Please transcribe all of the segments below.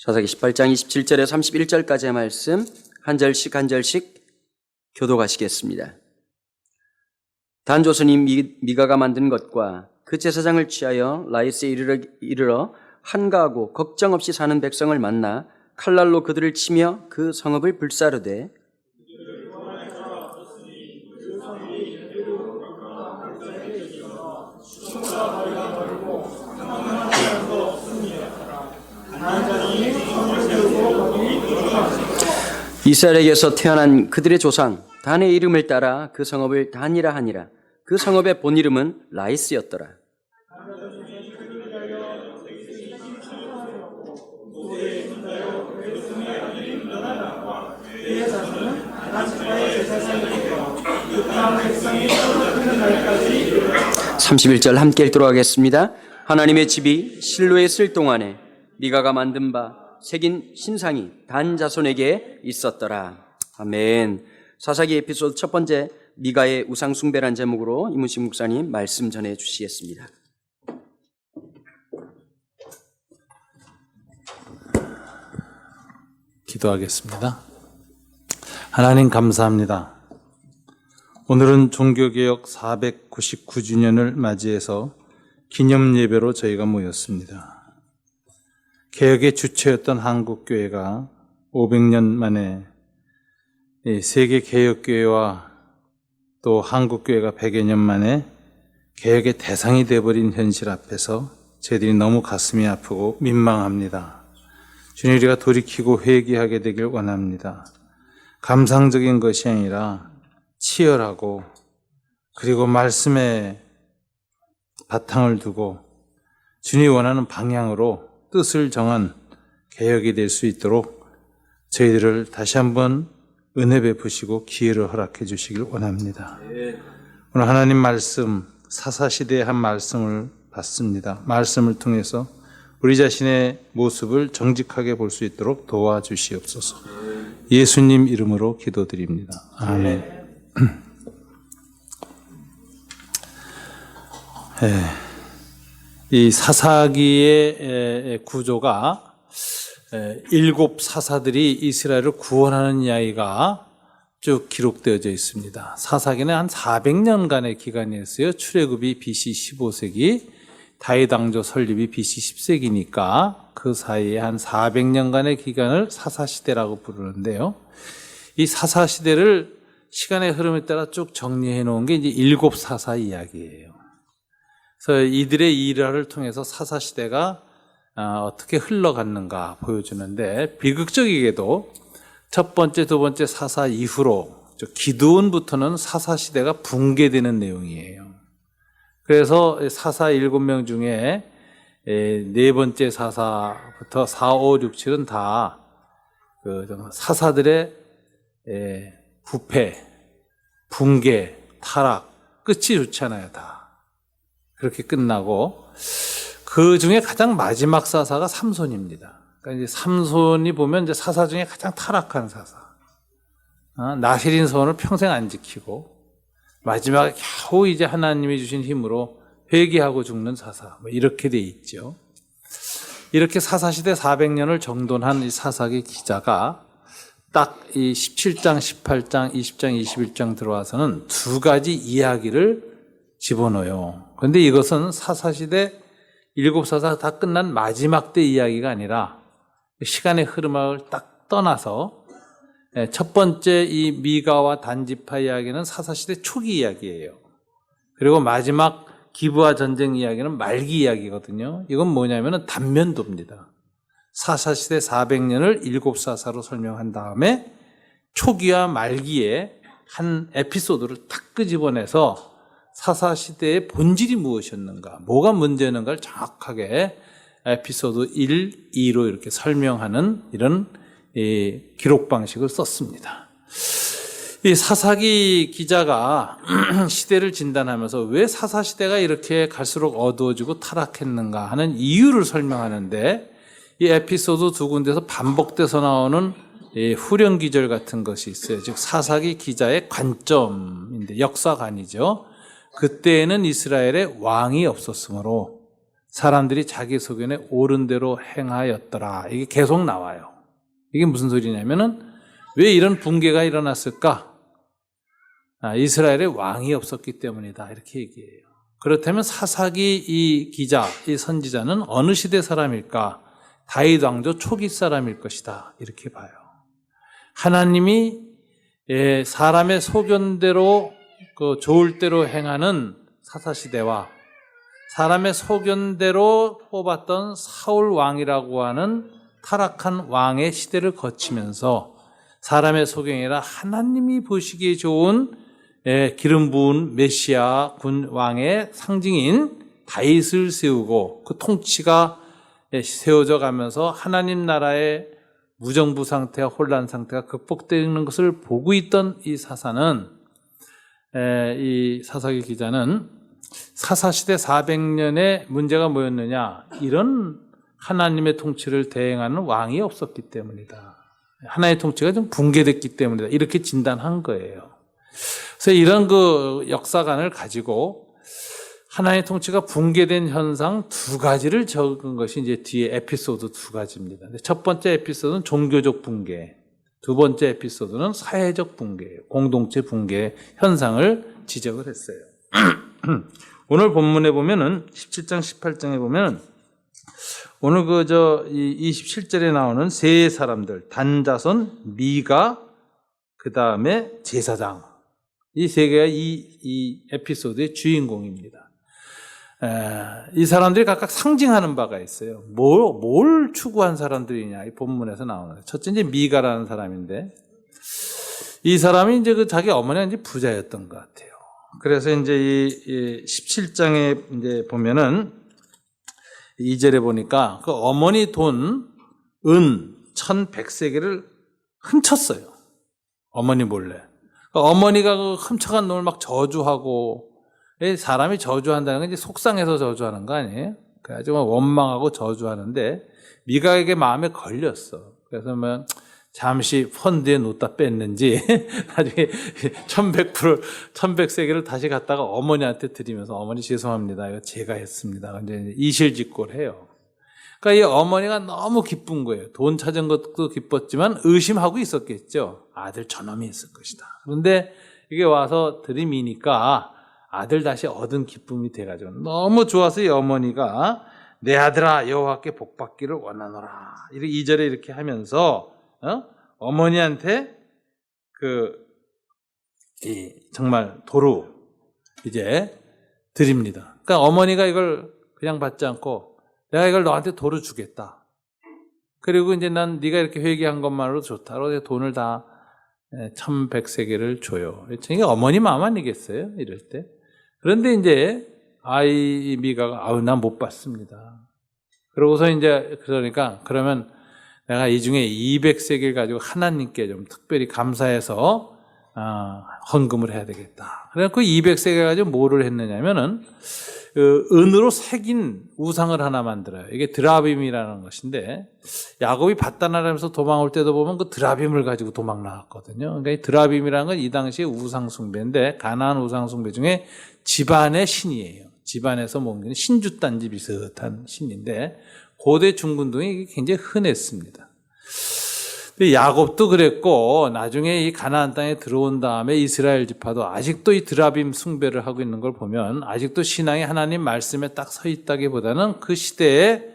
사사기 18장 27절에서 31절까지의 말씀 한 절씩 한 절씩 교독하시겠습니다. 단조선이 미가가 만든 것과 그 제사장을 취하여 라이스에 이르러 한가하고 걱정 없이 사는 백성을 만나 칼날로 그들을 치며 그 성읍을 불사르되 이스라엘에게서 태어난 그들의 조상 단의 이름을 따라 그 성읍을 단이라 하니라. 그 성읍의 본 이름은 라이스였더라. (31절) 함께 읽도록 하겠습니다. 하나님의 집이 실로에 있을 동안에 미가가 만든 바 새긴 신상이 단 자손에게 있었더라. 아멘. 사사기 에피소드 첫 번째, 미가의 우상 숭배란 제목으로 이문식 목사님 말씀 전해 주시겠습니다. 기도하겠습니다. 하나님 감사합니다. 오늘은 종교개혁 499주년을 맞이해서 기념 예배로 저희가 모였습니다. 개혁의 주체였던 한국교회가 500년 만에 세계 개혁교회와 또 한국교회가 100여 년 만에 개혁의 대상이 되어버린 현실 앞에서 저희들이 너무 가슴이 아프고 민망합니다. 주님, 우리가 돌이키고 회개하게 되길 원합니다. 감상적인 것이 아니라 치열하고 그리고 말씀에 바탕을 두고 주님이 원하는 방향으로 뜻을 정한 개혁이 될 수 있도록 저희들을 다시 한번 은혜 베푸시고 기회를 허락해 주시길 원합니다. 오늘 하나님 말씀, 사사시대의 한 말씀을 봤습니다. 말씀을 통해서 우리 자신의 모습을 정직하게 볼 수 있도록 도와주시옵소서. 예수님 이름으로 기도드립니다. 아멘. 이 사사기의 구조가 7 사사들이 이스라엘을 구원하는 이야기가 쭉 기록되어져 있습니다. 사사기는 한 400년간의 기간이었어요. 출애굽이 BC 15세기, 다윗 왕조 설립이 BC 10세기니까 그 사이에 한 400년간의 기간을 사사시대라고 부르는데요. 이 사사시대를 시간의 흐름에 따라 쭉 정리해 놓은 게 이제 7 사사 이야기예요. 그래서 이들의 일화를 통해서 사사시대가 어떻게 흘러갔는가 보여주는데, 비극적이게도 첫 번째, 두 번째 사사 이후로 기드온부터는 사사시대가 붕괴되는 내용이에요. 그래서 사사 7명 중에 4번째 사사부터 4, 5, 6, 7은 다 사사들의 부패, 붕괴, 타락, 끝이 좋잖아요, 다. 그렇게 끝나고, 그 중에 가장 마지막 사사가 삼손입니다. 그러니까 이제 삼손이 보면 이제 사사 중에 가장 타락한 사사. 나실인 소원을 평생 안 지키고, 마지막에 겨우 이제 하나님이 주신 힘으로 회개하고 죽는 사사. 이렇게 돼 있죠. 이렇게 사사시대 400년을 정돈한 이 사사기 기자가 딱 이 17장, 18장, 20장, 21장 들어와서는 2가지 이야기를 집어넣어요. 그런데 이것은 사사시대 7 사사 다 끝난 마지막 때 이야기가 아니라 시간의 흐름을 딱 떠나서 첫 번째 이 미가와 단지파 이야기는 사사시대 초기 이야기예요. 그리고 마지막 기브아 전쟁 이야기는 말기 이야기거든요. 이건 뭐냐면은 단면도입니다. 사사시대 400년을 7 사사로 설명한 다음에 초기와 말기에 한 에피소드를 딱 끄집어내서 사사시대의 본질이 무엇이었는가, 뭐가 문제였는가를 정확하게 에피소드 1, 2로 이렇게 설명하는 이런 기록 방식을 썼습니다. 이 사사기 기자가 시대를 진단하면서 왜 사사시대가 이렇게 갈수록 어두워지고 타락했는가 하는 이유를 설명하는데, 이 에피소드 2군데서 반복돼서 나오는 후렴 기절 같은 것이 있어요. 즉 사사기 기자의 관점인데, 역사관이죠. 그때에는 이스라엘에 왕이 없었으므로 사람들이 자기 소견에 옳은 대로 행하였더라. 이게 계속 나와요. 이게 무슨 소리냐면은 왜 이런 붕괴가 일어났을까? 이스라엘에 왕이 없었기 때문이다. 이렇게 얘기해요. 그렇다면 사사기 이 기자, 이 선지자는 어느 시대 사람일까? 다윗 왕조 초기 사람일 것이다. 이렇게 봐요. 하나님이 사람의 소견대로 좋을 대로 행하는 사사시대와 사람의 소견대로 뽑았던 사울 왕이라고 하는 타락한 왕의 시대를 거치면서 사람의 소견이 아니라 하나님이 보시기에 좋은 기름 부은 메시아 군 왕의 상징인 다윗을 세우고 그 통치가 세워져 가면서 하나님 나라의 무정부 상태와 혼란 상태가 극복되는 것을 보고 있던 이 사사는 이 사사기 기자는 사사시대 400년의 문제가 뭐였느냐? 이런 하나님의 통치를 대행하는 왕이 없었기 때문이다. 하나님의 통치가 좀 붕괴됐기 때문이다. 이렇게 진단한 거예요. 그래서 이런 그 역사관을 가지고 하나님의 통치가 붕괴된 현상 두 가지를 적은 것이 이제 뒤에 에피소드 두 가지입니다. 첫 번째 에피소드는 종교적 붕괴, 두 번째 에피소드는 사회적 붕괴, 공동체 붕괴 현상을 지적을 했어요. 오늘 본문에 보면은 17장, 18장에 보면 오늘 이 27절에 나오는 세 사람들, 단자손, 미가, 그 다음에 제사장. 이 세 개가 이 에피소드의 주인공입니다. 이 사람들이 각각 상징하는 바가 있어요. 뭘 추구한 사람들이냐, 이 본문에서 나오는. 첫째, 이제 미가라는 사람인데, 이 사람이 이제 자기 어머니가 이제 부자였던 것 같아요. 그래서 이제 이 17장에 이제 보면은 2절에 보니까 그 어머니 돈, 은 1,100세겔을 훔쳤어요. 어머니 몰래. 어머니가 그 훔쳐간 돈을 막 저주하고, 사람이 저주한다는 건 이제 속상해서 저주하는 거 아니에요? 그래가지고 원망하고 저주하는데, 미가에게 마음에 걸렸어. 그래서 뭐, 잠시 펀드에 놓다 뺐는지, 나중에 1,100세겔을 다시 갖다가 어머니한테 드리면서, 어머니 죄송합니다. 이거 제가 했습니다. 이제 이실직고를 해요. 그러니까 이 어머니가 너무 기쁜 거예요. 돈 찾은 것도 기뻤지만 의심하고 있었겠죠. 아들 저놈이 했을 것이다. 그런데 이게 와서 들이미니까 아들 다시 얻은 기쁨이 돼가지고 너무 좋아서 이 어머니가 내 아들아 여호와께 복받기를 원하노라. 2절에 이렇게 하면서 어머니한테 정말 도로 이제 드립니다. 그러니까 어머니가 이걸 그냥 받지 않고 내가 이걸 너한테 도로 주겠다. 그리고 이제 난 네가 이렇게 회개한 것만으로도 좋다. 그래서 돈을 다 1,100세겔을 줘요. 이게 어머니 마음 아니겠어요? 이럴 때. 그런데 이제 아이 미가가 난 못 받습니다. 그러고서 이제 그러니까 그러면 내가 이 중에 200세겔 가지고 하나님께 좀 특별히 감사해서 헌금을 해야 되겠다. 그래서 그 200세겔 가지고 뭐를 했느냐면은 은으로 새긴 우상을 하나 만들어요. 이게 드라빔이라는 것인데 야곱이 바다나라면서 도망올 때도 보면 그 드라빔을 가지고 도망 나왔거든요. 그러니까 이 드라빔이라는 건 이 당시에 우상 숭배인데 가나안 우상 숭배 중에 집안의 신이에요. 집안에서 먹는 신주단지 비슷한 신인데 고대 중근동에 이게 굉장히 흔했습니다. 야곱도 그랬고 나중에 이 가나안 땅에 들어온 다음에 이스라엘 지파도 아직도 이 드라빔 숭배를 하고 있는 걸 보면 아직도 신앙이 하나님 말씀에 딱 서 있다기보다는 그 시대의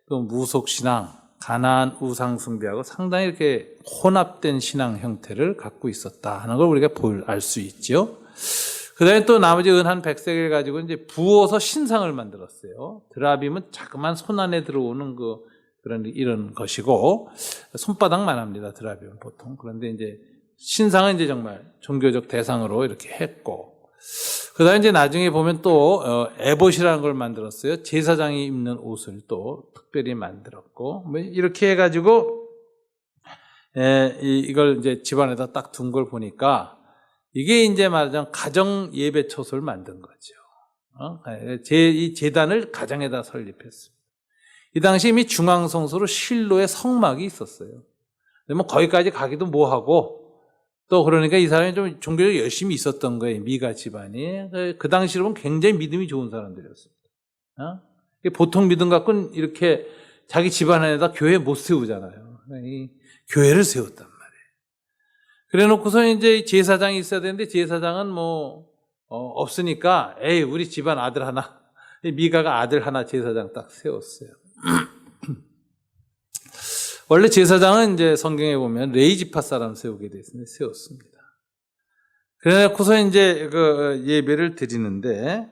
그 무속신앙, 가나안 우상 숭배하고 상당히 이렇게 혼합된 신앙 형태를 갖고 있었다 하는 걸 우리가 알 수 있죠. 그 다음에 또 나머지 은 한 100세겔 가지고 이제 부어서 신상을 만들었어요. 드라빔은 자그만 손 안에 들어오는 이런 것이고, 손바닥만 합니다, 드라빔은 보통. 그런데 이제, 신상은 이제 정말 종교적 대상으로 이렇게 했고, 그 다음에 이제 나중에 보면 또, 에봇이라는 걸 만들었어요. 제사장이 입는 옷을 또 특별히 만들었고, 뭐 이렇게 해가지고, 이걸 이제 집안에다 딱 둔 걸 보니까, 이게 이제 말하자면 가정 예배처소를 만든 거죠. 이 제단을 가정에다 설립했습니다. 이 당시 이미 중앙성소로 실로의 성막이 있었어요. 뭐 거기까지 가기도 뭐하고 또 그러니까 이 사람이 좀 종교적 열심히 있었던 거예요. 미가 집안이. 그 당시로 보면 굉장히 믿음이 좋은 사람들이었습니다. 보통 믿음 갖고는 이렇게 자기 집안에다 교회 못 세우잖아요. 이 교회를 세웠단 말이에요. 그래 놓고서 이제 제사장이 있어야 되는데 제사장은 없으니까 에이, 우리 집안 아들 하나, 미가가 아들 하나 제사장 딱 세웠어요. 원래 제사장은 이제 성경에 보면 레위 지파 사람 세우게 돼 있습니다. 세웠습니다. 그래 놓고서 이제 그 예배를 드리는데,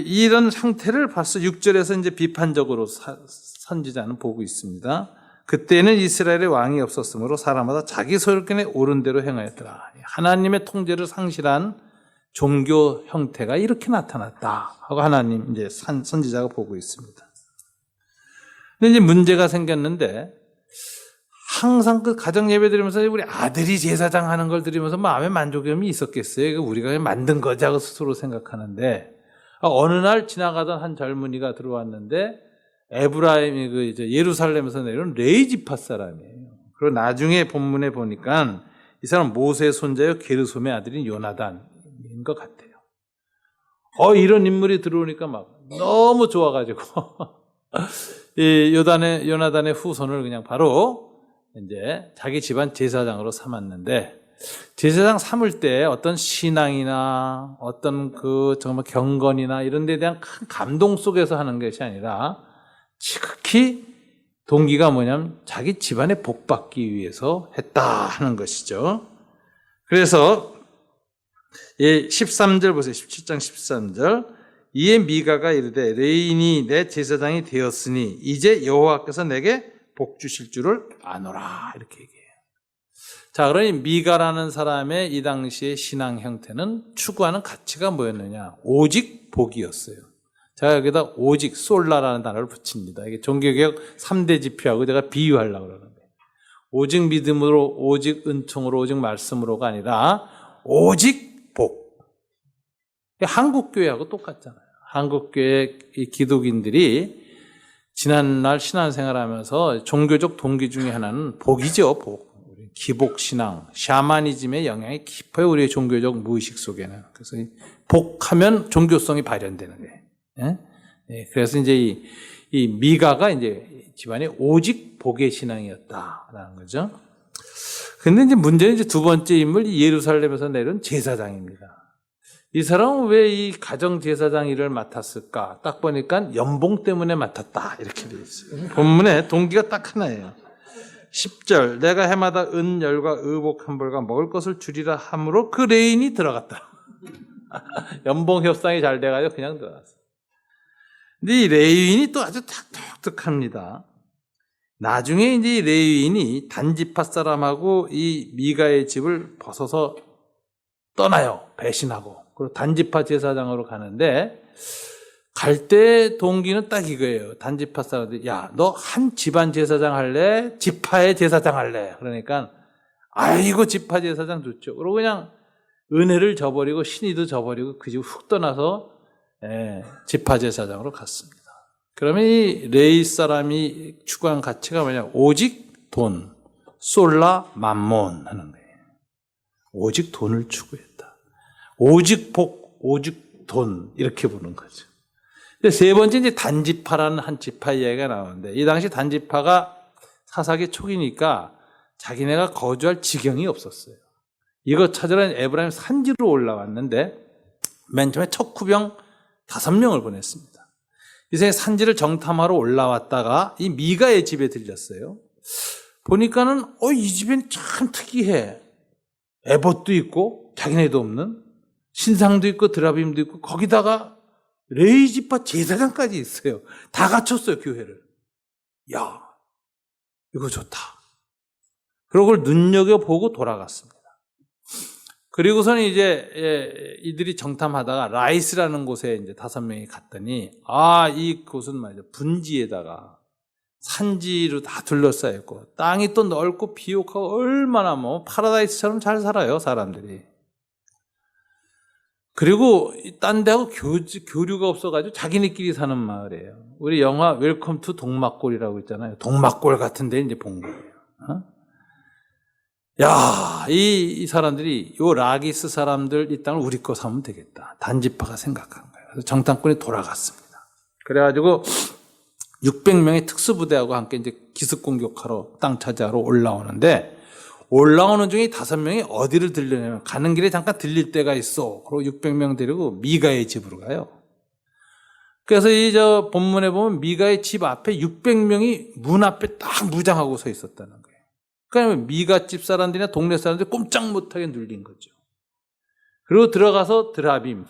이런 상태를 벌써 6절에서 이제 비판적으로 선지자는 보고 있습니다. 그때는 이스라엘의 왕이 없었으므로 사람마다 자기 소견에 옳은 대로 행하였더라. 하나님의 통제를 상실한 종교 형태가 이렇게 나타났다 하고 하나님 이제 선지자가 보고 있습니다. 근데 이제 문제가 생겼는데, 항상 그 가정 예배 드리면서 우리 아들이 제사장 하는 걸 드리면서 마음의 만족감이 있었겠어요. 우리가 만든 거지 하고 스스로 생각하는데, 어느 날 지나가던 한 젊은이가 들어왔는데, 에브라임이 이제 예루살렘에서 내려온 레위 지파 사람이에요. 그리고 나중에 본문에 보니까 이 사람 모세의 손자요 게르솜의 아들인 요나단인 것 같아요. 이런 인물이 들어오니까 막 너무 좋아가지고 이 요나단의 후손을 그냥 바로 이제 자기 집안 제사장으로 삼았는데, 제사장 삼을 때 어떤 신앙이나 어떤 그 정말 경건이나 이런 데 대한 큰 감동 속에서 하는 것이 아니라 지극히 동기가 뭐냐면 자기 집안에 복 받기 위해서 했다 하는 것이죠. 그래서 13절 보세요. 17장 13절. 이에 미가가 이르되 레인이 내 제사장이 되었으니 이제 여호와께서 내게 복 주실 줄을 아노라, 이렇게 얘기해요. 자, 그러니 미가라는 사람의 이 당시의 신앙 형태는 추구하는 가치가 뭐였느냐? 오직 복이었어요. 제가 여기다 오직 솔라라는 단어를 붙입니다. 이게 종교개혁 3대 지표하고 제가 비유하려고 그러는데, 오직 믿음으로, 오직 은총으로, 오직 말씀으로가 아니라 오직 복. 한국교회하고 똑같잖아요. 한국교회 기독인들이 지난날 신앙생활하면서 종교적 동기 중에 하나는 복이죠. 복. 기복신앙, 샤머니즘의 영향이 깊어요. 우리의 종교적 무의식 속에는. 그래서 복하면 종교성이 발현되는 거예요. 예? 그래서 이제 이 미가가 이제 집안에 오직 복의 신앙이었다라는 거죠. 근데 이제 문제는 이제 두 번째 인물, 예루살렘에서 내려온 제사장입니다. 이 사람은 왜 이 가정 제사장 일을 맡았을까? 딱 보니까 연봉 때문에 맡았다, 이렇게 되어 있어요. 본문에 동기가 딱 하나예요. 10절, 내가 해마다 은열과 의복 한 벌과 먹을 것을 주리라 함으로 그 레인이 들어갔다. 연봉 협상이 잘 돼가지고 그냥 들어갔어. 근데 이 레위인이 또 아주 독특합니다. 나중에 이제 이 레위인이 단지파 사람하고 이 미가의 집을 벗어서 떠나요. 배신하고. 그리고 단지파 제사장으로 가는데, 갈 때 동기는 딱 이거예요. 단지파 사람들이, 야, 너 한 집안 제사장 할래? 지파의 제사장 할래? 그러니까, 아이고, 지파 제사장 좋죠. 그리고 그냥 은혜를 저버리고 신의도 저버리고 그 집 훅 떠나서 지파 제사장으로 갔습니다. 그러면 이 레위 사람이 추구한 가치가 뭐냐? 오직 돈, 솔라 맘몬 하는 거예요. 오직 돈을 추구했다. 오직 복, 오직 돈, 이렇게 보는 거죠. 세 번째 이제 단지파라는 한 지파 이야기가 나오는데, 이 당시 단지파가 사사기 초기니까 자기네가 거주할 지경이 없었어요. 이거 찾으러 에브라임 산지로 올라왔는데, 맨 처음에 척후병 5명을 보냈습니다. 이제 산지를 정탐하러 올라왔다가 이 미가의 집에 들렸어요. 보니까는 이 집엔 참 특이해. 에봇도 있고 자기네도 없는 신상도 있고 드라빔도 있고 거기다가 레위 지파 제사장까지 있어요. 다 갖췄어요, 교회를. 야, 이거 좋다. 그러고 그걸 눈여겨보고 돌아갔습니다. 그리고서는 이제 이들이 정탐하다가 라이스라는 곳에 이제 5명이 갔더니, 이 곳은 말이죠, 분지에다가 산지로 다 둘러싸여 있고 땅이 또 넓고 비옥하고 얼마나 파라다이스처럼 잘 살아요, 사람들이. 그리고 딴 데하고 교류가 없어가지고 자기네끼리 사는 마을이에요. 우리 영화 웰컴 투 동막골이라고 있잖아요. 동막골 같은 데 이제 본 거예요. 야, 이 사람들이 요 라기스 사람들 이 땅을 우리 거 삼으면 되겠다. 단지파가 생각한 거예요. 그래서 정탐꾼이 돌아갔습니다. 그래가지고 600명의 특수부대하고 함께 이제 기습 공격하러 땅 차지하러 올라오는데, 올라오는 중에 5명이 어디를 들르냐면 가는 길에 잠깐 들릴 때가 있어. 그리고 600명 데리고 미가의 집으로 가요. 그래서 이 본문에 보면 미가의 집 앞에 600명이 문 앞에 딱 무장하고 서 있었다는 거예요. 그러니까 미가 집 사람들이나 동네 사람들이 꼼짝 못하게 눌린 거죠. 그리고 들어가서 드라빔,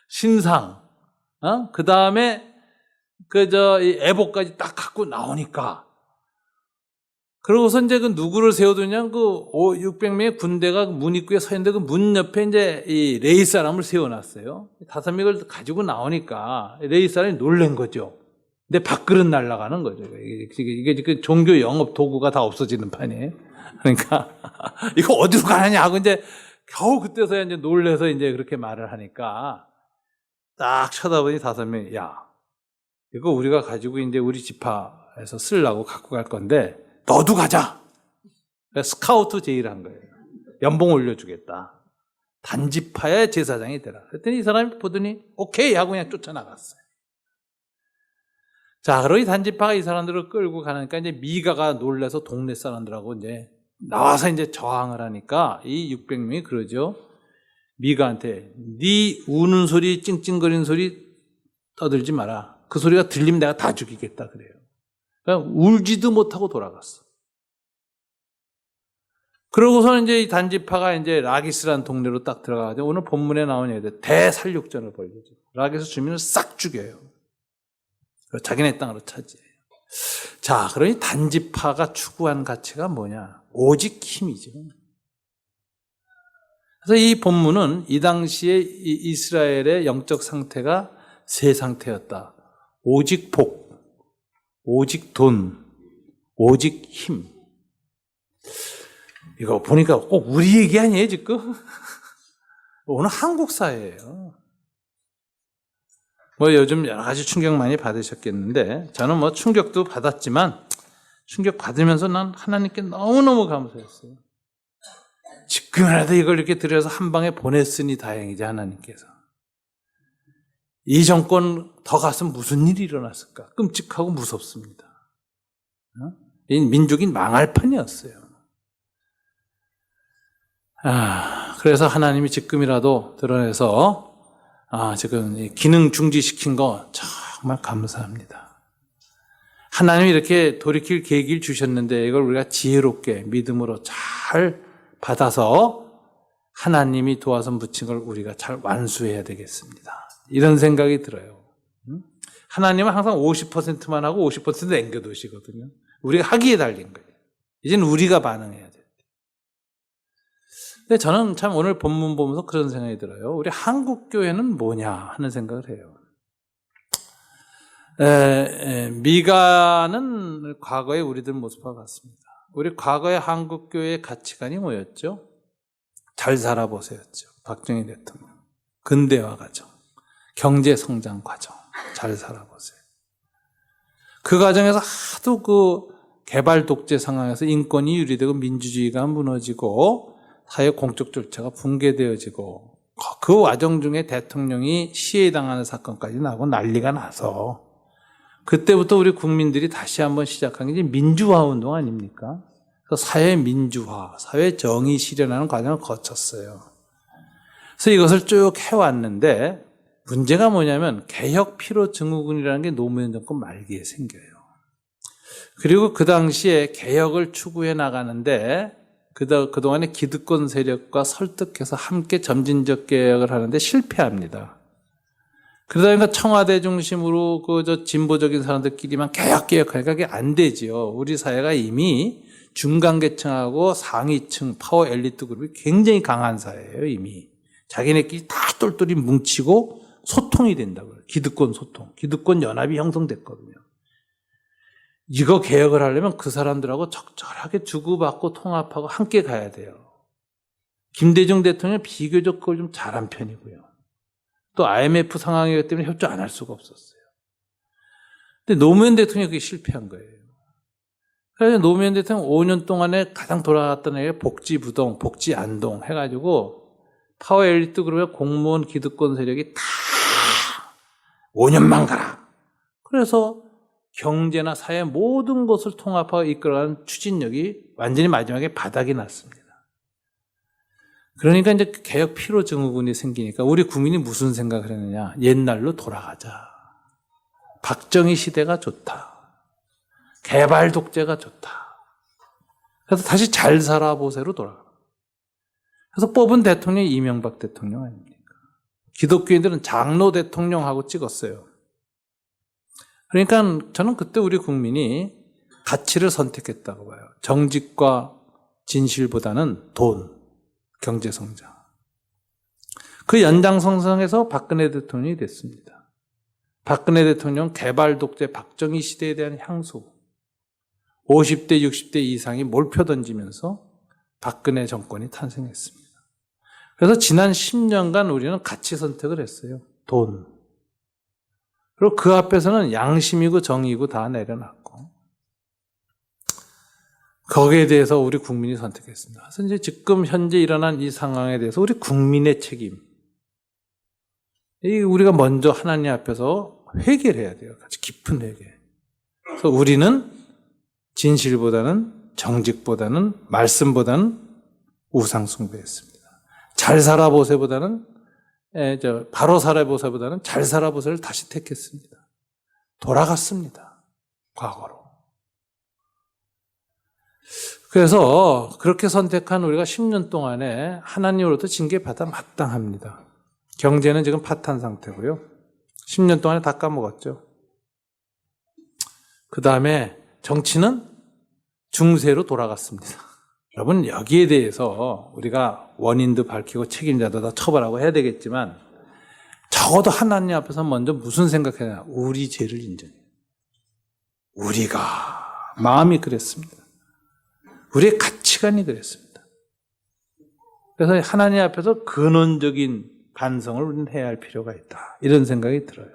신상, 그 다음에 이 에봇까지 딱 갖고 나오니까, 그러고서 이제 그 누구를 세워두냐, 600명의 군대가 문 입구에 서 있는데 그 문 옆에 이제 이 레이 사람을 세워놨어요. 5명을 가지고 나오니까 레이 사람이 놀란 거죠. 근데 밥그릇 날아가는 거죠. 이게 그 종교 영업 도구가 다 없어지는 판이에요. 그러니까 이거 어디로 가느냐 하고 이제 겨우 그때서야 이제 놀래서 이제 그렇게 말을 하니까 딱 쳐다보니 5명이, 야, 이거 우리가 가지고 이제 우리 지파에서 쓰려고 갖고 갈 건데 너도 가자. 스카우트 제의를 한 거예요. 연봉 올려주겠다. 단지파의 제사장이 되라. 그랬더니 이 사람이 보더니 오케이 하고 그냥 쫓아나갔어요. 자, 그러고 이 단지파가 이 사람들을 끌고 가니까 이제 미가가 놀라서 동네 사람들하고 이제 나와서 이제 저항을 하니까 이 600명이 그러죠. 미가한테 네 우는 소리, 찡찡거리는 소리 떠들지 마라. 그 소리가 들리면 내가 다 죽이겠다 그래요. 그냥 울지도 못하고 돌아갔어. 그러고서는 이제 이 단지파가 이제 라기스라는 동네로 딱 들어가가지고 오늘 본문에 나온 얘기들 대살육전을 벌이죠. 라기스 주민을 싹 죽여요. 자기네 땅으로 차지해요. 자, 그러니 단지파가 추구한 가치가 뭐냐? 오직 힘이죠. 그래서 이 본문은 이 당시에 이스라엘의 영적 상태가 세 상태였다. 오직 복, 오직 돈, 오직 힘. 이거 보니까 꼭 우리 얘기 아니에요, 지금? 오늘 한국 사회예요. 요즘 여러 가지 충격 많이 받으셨겠는데, 저는 충격도 받았지만, 충격 받으면서 난 하나님께 너무너무 감사했어요. 지금이라도 이걸 이렇게 들여서 한 방에 보냈으니 다행이지, 하나님께서. 이 정권 더 갔으면 무슨 일이 일어났을까? 끔찍하고 무섭습니다. 이 민족이 망할 판이었어요. 그래서 하나님이 지금이라도 드러내서 지금 기능 중지시킨 거 정말 감사합니다. 하나님이 이렇게 돌이킬 계기를 주셨는데 이걸 우리가 지혜롭게 믿음으로 잘 받아서 하나님이 도와서 붙인 걸 우리가 잘 완수해야 되겠습니다. 이런 생각이 들어요. 하나님은 항상 50%만 하고 50% 남겨두시거든요. 우리가 하기에 달린 거예요. 이제는 우리가 반응해야 돼요. 근데 저는 참 오늘 본문 보면서 그런 생각이 들어요. 우리 한국 교회는 뭐냐 하는 생각을 해요. 미가는 과거의 우리들 모습과 같습니다. 우리 과거의 한국 교회의 가치관이 뭐였죠? 잘 살아보세요였죠. 박정희 대통령. 근대화 과정, 경제 성장 과정, 잘 살아보세요. 그 과정에서 하도 그 개발 독재 상황에서 인권이 유리되고 민주주의가 무너지고 사회 공적 절차가 붕괴되어지고 그 과정 중에 대통령이 시해당하는 사건까지 나고 난리가 나서 그때부터 우리 국민들이 다시 한번 시작한 게 이제 민주화 운동 아닙니까? 그래서 사회 민주화, 사회 정의 실현하는 과정을 거쳤어요. 그래서 이것을 쭉 해왔는데 문제가 뭐냐면 개혁 피로 증후군이라는 게 노무현 정권 말기에 생겨요. 그리고 그 당시에 개혁을 추구해 나가는데 그동안에 기득권 세력과 설득해서 함께 점진적 개혁을 하는데 실패합니다. 그러다 보니까 청와대 중심으로 진보적인 사람들끼리만 개혁하니까 그게 안 되지요. 우리 사회가 이미 중간계층하고 상위층 파워 엘리트 그룹이 굉장히 강한 사회예요, 이미. 자기네끼리 다 똘똘이 뭉치고 소통이 된다고요. 기득권 소통. 기득권 연합이 형성됐거든요. 이거 개혁을 하려면 그 사람들하고 적절하게 주고받고 통합하고 함께 가야 돼요. 김대중 대통령은 비교적 그걸 좀 잘한 편이고요. 또 IMF 상황이기 때문에 협조 안 할 수가 없었어요. 근데 노무현 대통령이 그게 실패한 거예요. 그래서 노무현 대통령 5년 동안에 가장 돌아갔던 애가 복지부동, 복지안동 해가지고 파워 엘리트 그룹의 공무원 기득권 세력이 다 5년만 가라. 그래서 경제나 사회 모든 것을 통합하고 이끌어가는 추진력이 완전히 마지막에 바닥이 났습니다. 그러니까 이제 개혁 피로 증후군이 생기니까 우리 국민이 무슨 생각을 했느냐. 옛날로 돌아가자. 박정희 시대가 좋다. 개발 독재가 좋다. 그래서 다시 잘 살아보세로 돌아가. 그래서 뽑은 대통령이 이명박 대통령 아닙니까? 기독교인들은 장로 대통령하고 찍었어요. 그러니까 저는 그때 우리 국민이 가치를 선택했다고 봐요. 정직과 진실보다는 돈, 경제성장. 그 연장선상에서 박근혜 대통령이 됐습니다. 박근혜 대통령 개발 독재 박정희 시대에 대한 향수. 50대, 60대 이상이 몰표 던지면서 박근혜 정권이 탄생했습니다. 그래서 지난 10년간 우리는 가치 선택을 했어요. 돈. 그리고 그 앞에서는 양심이고 정의고 다 내려놨고 거기에 대해서 우리 국민이 선택했습니다. 그래서 이제 지금 현재 일어난 이 상황에 대해서 우리 국민의 책임. 우리가 먼저 하나님 앞에서 회개를 해야 돼요. 같이 깊은 회개. 그래서 우리는 진실보다는 정직보다는 말씀보다는 우상 숭배했습니다. 잘 살아보세보다는 바로 살아보세보다는 잘 살아보세를 다시 택했습니다. 돌아갔습니다. 과거로. 그래서 그렇게 선택한 우리가 10년 동안에 하나님으로부터 징계받아 마땅합니다. 경제는 지금 파탄 상태고요. 10년 동안에 다 까먹었죠. 그 다음에 정치는 중세로 돌아갔습니다. 여러분 여기에 대해서 우리가 원인도 밝히고 책임자도 다 처벌하고 해야 되겠지만 적어도 하나님 앞에서 먼저 무슨 생각해야 되나? 우리 죄를 인정해요. 우리가 마음이 그랬습니다. 우리의 가치관이 그랬습니다. 그래서 하나님 앞에서 근원적인 반성을 우리는 해야 할 필요가 있다. 이런 생각이 들어요.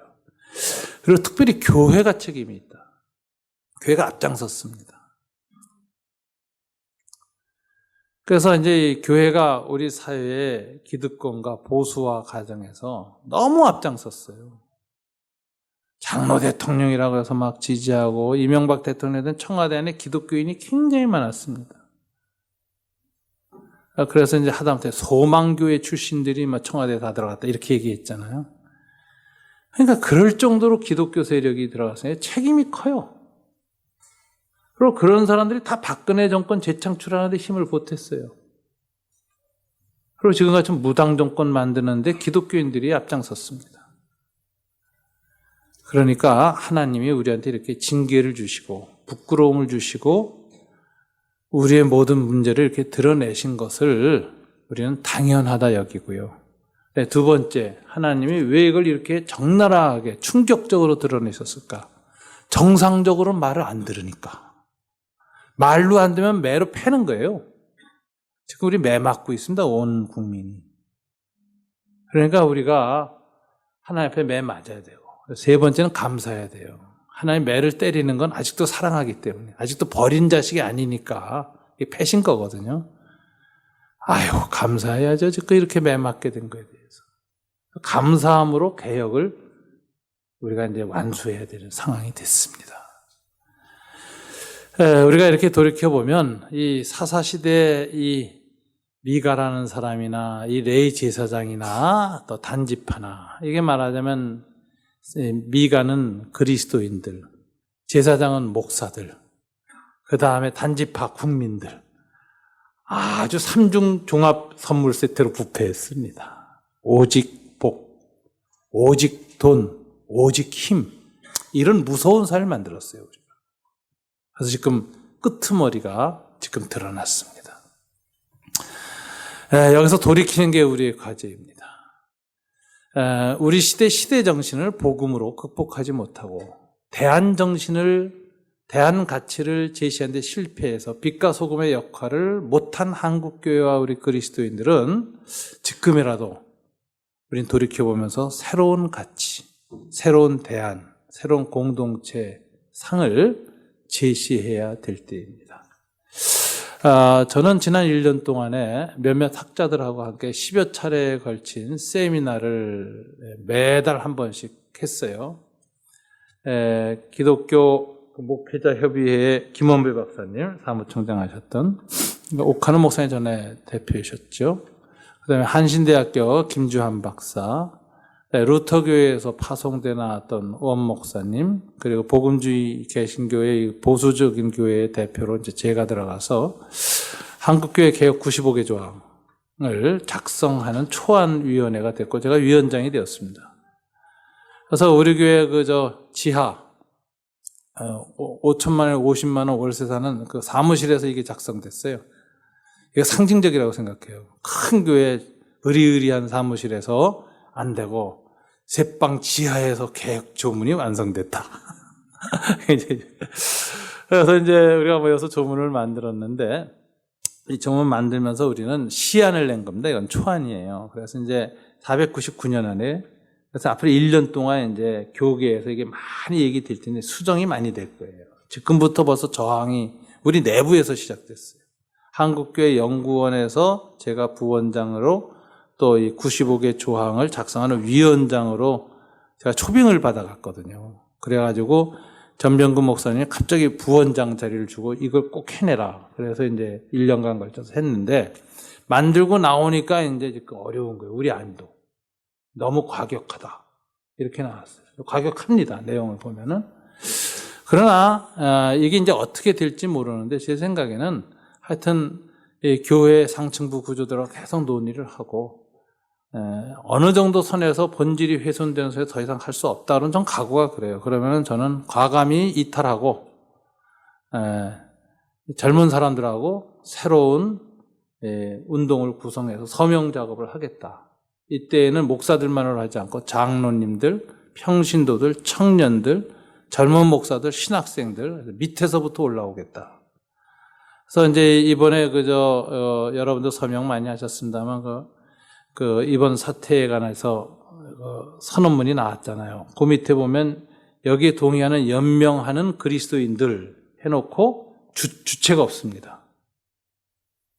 그리고 특별히 교회가 책임이 있다. 교회가 앞장섰습니다. 그래서 이제 교회가 우리 사회의 기득권과 보수화 과정에서 너무 앞장섰어요. 장로 대통령이라고 해서 막 지지하고 이명박 대통령에 대한 청와대 안에 기독교인이 굉장히 많았습니다. 그래서 이제 하다못해 소망교회 출신들이 막 청와대에 다 들어갔다 이렇게 얘기했잖아요. 그러니까 그럴 정도로 기독교 세력이 들어갔어요. 책임이 커요. 그리고 그런 사람들이 다 박근혜 정권 재창출하는데 힘을 보탰어요. 그리고 지금같이 무당 정권 만드는데 기독교인들이 앞장섰습니다. 그러니까 하나님이 우리한테 이렇게 징계를 주시고 부끄러움을 주시고 우리의 모든 문제를 이렇게 드러내신 것을 우리는 당연하다 여기고요. 네, 두 번째, 하나님이 왜 이걸 이렇게 적나라하게 충격적으로 드러내셨을까? 정상적으로 말을 안 들으니까. 말로 안 되면 매로 패는 거예요. 지금 우리 매 맞고 있습니다. 온 국민이. 그러니까 우리가 하나님 앞에 매 맞아야 돼요. 세 번째는 감사해야 돼요. 하나님 매를 때리는 건 아직도 사랑하기 때문에 아직도 버린 자식이 아니니까 이게 패신 거거든요. 아유 감사해야죠. 지금 이렇게 매 맞게 된 거에 대해서. 감사함으로 개혁을 우리가 이제 완수해야 되는 상황이 됐습니다. 우리가 이렇게 돌이켜보면 이 사사시대 이 미가라는 사람이나 이 레이 제사장이나 또 단지파나 이게 말하자면 미가는 그리스도인들, 제사장은 목사들, 그 다음에 단지파 국민들 아주 삼중 종합 선물 세트로 부패했습니다. 오직 복, 오직 돈, 오직 힘 이런 무서운 사회를 만들었어요. 우리가. 그래서 지금 끄트머리가 지금 드러났습니다. 여기서 돌이키는 게 우리의 과제입니다. 우리 시대 정신을 복음으로 극복하지 못하고 대한 가치를 제시하는 데 실패해서 빛과 소금의 역할을 못한 한국교회와 우리 그리스도인들은 지금이라도 우린 돌이켜보면서 새로운 가치, 새로운 대안, 새로운 공동체 상을 제시해야 될 때입니다. 저는 지난 1년 동안에 몇몇 학자들하고 함께 10여 차례에 걸친 세미나를 매달 한 번씩 했어요. 기독교 목회자 협의회 김원배 박사님 사무총장 하셨던 옥하는 목사님 전에 대표이셨죠. 그다음에 한신대학교 김주한 박사, 루터교회에서 파송돼 나왔던 원 목사님, 그리고 복음주의 개신교회 보수적인 교회의 대표로 이제 제가 들어가서 한국교회 개혁 95개 조항을 작성하는 초안위원회가 됐고 제가 위원장이 되었습니다. 그래서 우리 교회 지하 5천만 원, 50만 원 월세 사는 그 사무실에서 이게 작성됐어요. 이게 상징적이라고 생각해요. 큰 교회 으리으리한 사무실에서 안 되고 새방 지하에서 개혁 조문이 완성됐다. 그래서 이제 우리가 모여서 조문을 만들었는데 이 조문 만들면서 우리는 시안을 낸 겁니다. 이건 초안이에요. 그래서 이제 499년 안에 그래서 앞으로 1년 동안 이제 교계에서 이게 많이 얘기될 텐데 수정이 많이 될 거예요. 지금부터 벌써 저항이 우리 내부에서 시작됐어요. 한국교회 연구원에서 제가 부원장으로 또 이 95개 조항을 작성하는 위원장으로 제가 초빙을 받아갔거든요. 그래가지고 전병근 목사님이 갑자기 부원장 자리를 주고 이걸 꼭 해내라. 그래서 이제 1년간 걸쳐서 했는데 만들고 나오니까 이제 어려운 거예요. 우리 안도. 너무 과격하다. 이렇게 나왔어요. 과격합니다. 내용을 보면은. 그러나 이게 이제 어떻게 될지 모르는데 제 생각에는 하여튼 이 교회 상층부 구조들하고 계속 논의를 하고 어느 정도 선에서 본질이 훼손되는 선에 더 이상 할 수 없다는 전 각오가 그래요. 그러면은 저는 과감히 이탈하고 젊은 사람들하고 새로운 운동을 구성해서 서명 작업을 하겠다. 이때에는 목사들만을 하지 않고 장로님들, 평신도들, 청년들, 젊은 목사들, 신학생들 밑에서부터 올라오겠다. 그래서 이제 이번에 여러분들 서명 많이 하셨습니다만 이번 사태에 관해서 선언문이 나왔잖아요. 그 밑에 보면 여기에 동의하는 연명하는 그리스도인들 해놓고 주체가 없습니다.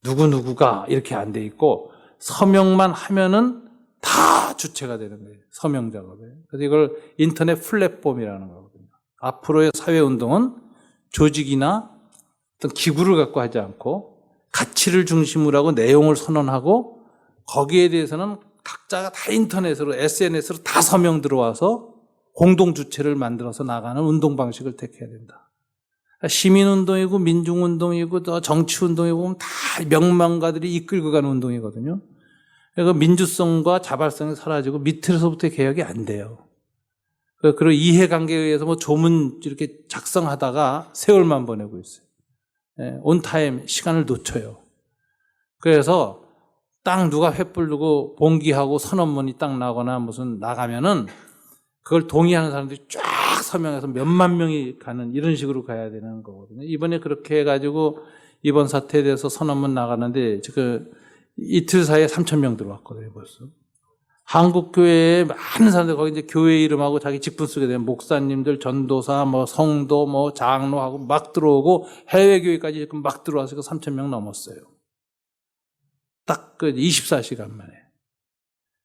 누구누구가 이렇게 안 돼 있고 서명만 하면은 다 주체가 되는 거예요. 서명 작업에. 그래서 이걸 인터넷 플랫폼이라는 거거든요. 앞으로의 사회운동은 조직이나 어떤 기구를 갖고 하지 않고 가치를 중심으로 하고 내용을 선언하고 거기에 대해서는 각자가 다 인터넷으로 SNS로 다 서명 들어와서 공동 주체를 만들어서 나가는 운동 방식을 택해야 된다. 시민운동이고 민중운동이고 또 정치운동이고 다 명망가들이 이끌고 가는 운동이거든요. 그러니까 민주성과 자발성이 사라지고 밑에서부터 개혁이 안 돼요. 그리고 이해관계에 의해서 조문 이렇게 작성하다가 세월만 보내고 있어요. 온타임 시간을 놓쳐요. 그래서 딱 누가 횃불 두고 봉기하고 선언문이 딱 나거나 무슨 나가면은 그걸 동의하는 사람들이 쫙 서명해서 몇만 명이 가는 이런 식으로 가야 되는 거거든요. 이번에 그렇게 해가지고 이번 사태에 대해서 선언문 나가는데 지금 이틀 사이에 3,000명 들어왔거든요, 벌써. 한국교회에 많은 사람들, 거기 이제 교회 이름하고 자기 직분 쓰게 되면 목사님들, 전도사, 성도, 장로하고 막 들어오고 해외교회까지 지금 막 들어와서 3,000명 넘었어요. 딱 24시간 만에.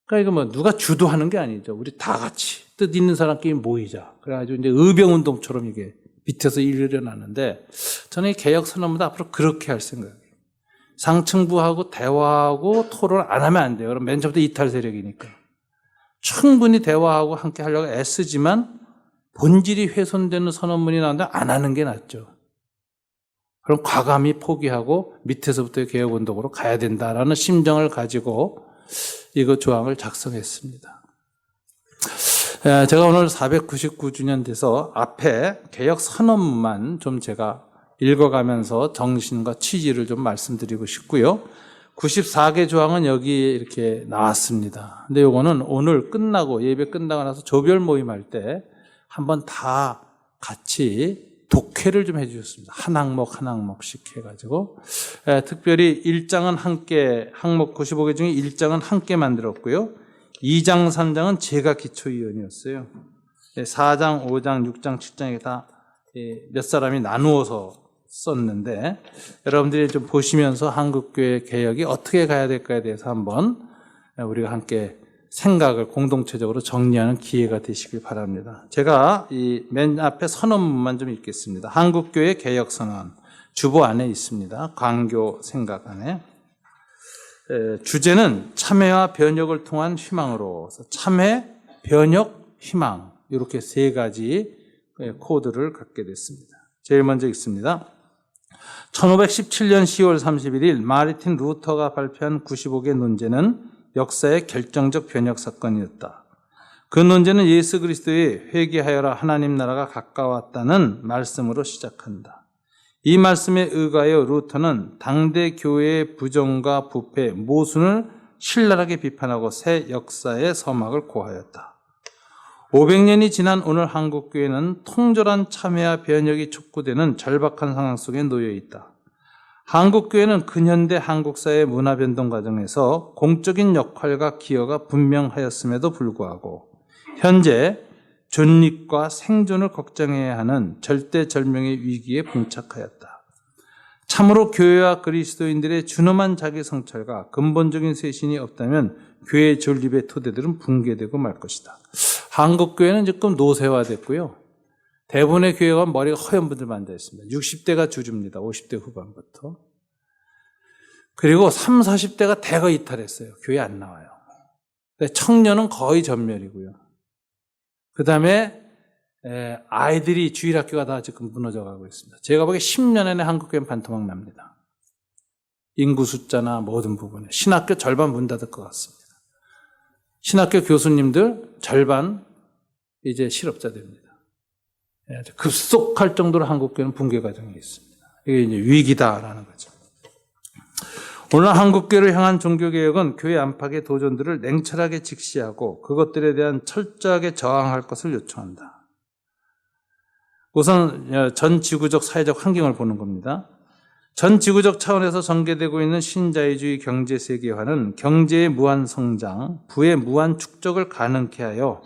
그러니까 이거 누가 주도하는 게 아니죠. 우리 다 같이 뜻 있는 사람끼리 모이자. 그래가지고 이제 의병운동처럼 이게 밑에서 일어나는데 저는 이 개혁선언보다 앞으로 그렇게 할 생각이에요. 상층부하고 대화하고 토론 안 하면 안 돼요. 그럼 맨 처음부터 이탈 세력이니까. 충분히 대화하고 함께 하려고 애쓰지만 본질이 훼손되는 선언문이 나오는데 안 하는 게 낫죠. 그럼 과감히 포기하고 밑에서부터 개혁운동으로 가야 된다라는 심정을 가지고 이거 조항을 작성했습니다. 제가 오늘 499주년 돼서 앞에 개혁 선언문만 좀 제가 읽어가면서 정신과 취지를 좀 말씀드리고 싶고요. 94개 조항은 여기에 이렇게 나왔습니다. 근데 요거는 오늘 끝나고 예배 끝나고 나서 조별 모임할 때 한번 다 같이 독해를 좀 해주셨습니다. 한 항목씩 해가지고 특별히 1장은 함께 항목 95개 중에 1장은 함께 만들었고요. 2장, 3장은 제가 기초위원이었어요. 4장, 5장, 6장, 7장에 다 몇 사람이 나누어서 썼는데 여러분들이 좀 보시면서 한국교회 개혁이 어떻게 가야 될까에 대해서 한번 우리가 함께 생각을 공동체적으로 정리하는 기회가 되시길 바랍니다. 제가 이 맨 앞에 선언문만 좀 읽겠습니다. 한국교회 개혁선언 주보 안에 있습니다. 광교 생각 안에. 주제는 참회와 변혁을 통한 희망으로, 참회, 변혁, 희망, 이렇게 세 가지 코드를 갖게 됐습니다. 제일 먼저 읽습니다. 1517년 10월 31일 마르틴 루터가 발표한 95개 논제는 역사의 결정적 변혁 사건이었다. 그 논제는 예수 그리스도의 회개하여라 하나님 나라가 가까웠다는 말씀으로 시작한다. 이 말씀에 의거하여 루터는 당대 교회의 부정과 부패, 모순을 신랄하게 비판하고 새 역사의 서막을 고하였다. 500년이 지난 오늘 한국교회는 통절한 참회와 변혁이 촉구되는 절박한 상황 속에 놓여 있다. 한국교회는 근현대 한국사의 문화변동 과정에서 공적인 역할과 기여가 분명하였음에도 불구하고 현재 존립과 생존을 걱정해야 하는 절대절명의 위기에 봉착하였다. 참으로 교회와 그리스도인들의 준엄한 자기 성찰과 근본적인 쇄신이 없다면 교회의 존립의 토대들은 붕괴되고 말 것이다. 한국교회는 지금 노쇠화됐고요. 대부분의 교회가 머리가 허연 분들만 앉아 있습니다. 60대가 주주입니다. 50대 후반부터. 그리고 30, 40대가 대거 이탈했어요. 교회 안 나와요. 청년은 거의 전멸이고요. 그 다음에 아이들이 주일학교가 다 지금 무너져가고 있습니다. 제가 보기에 10년 안에 한국교회는 반토막 납니다. 인구 숫자나 모든 부분에. 신학교 절반 문 닫을 것 같습니다. 신학교 교수님들 절반 이제 실업자 됩니다. 급속할 정도로 한국교회는 붕괴 과정에 있습니다. 이게 이제 위기다라는 거죠. 오늘 한국교회를 향한 종교개혁은 교회 안팎의 도전들을 냉철하게 직시하고 그것들에 대한 철저하게 저항할 것을 요청한다. 우선 전 지구적 사회적 환경을 보는 겁니다. 전 지구적 차원에서 전개되고 있는 신자유주의 경제세계화는 경제의 무한 성장, 부의 무한 축적을 가능케 하여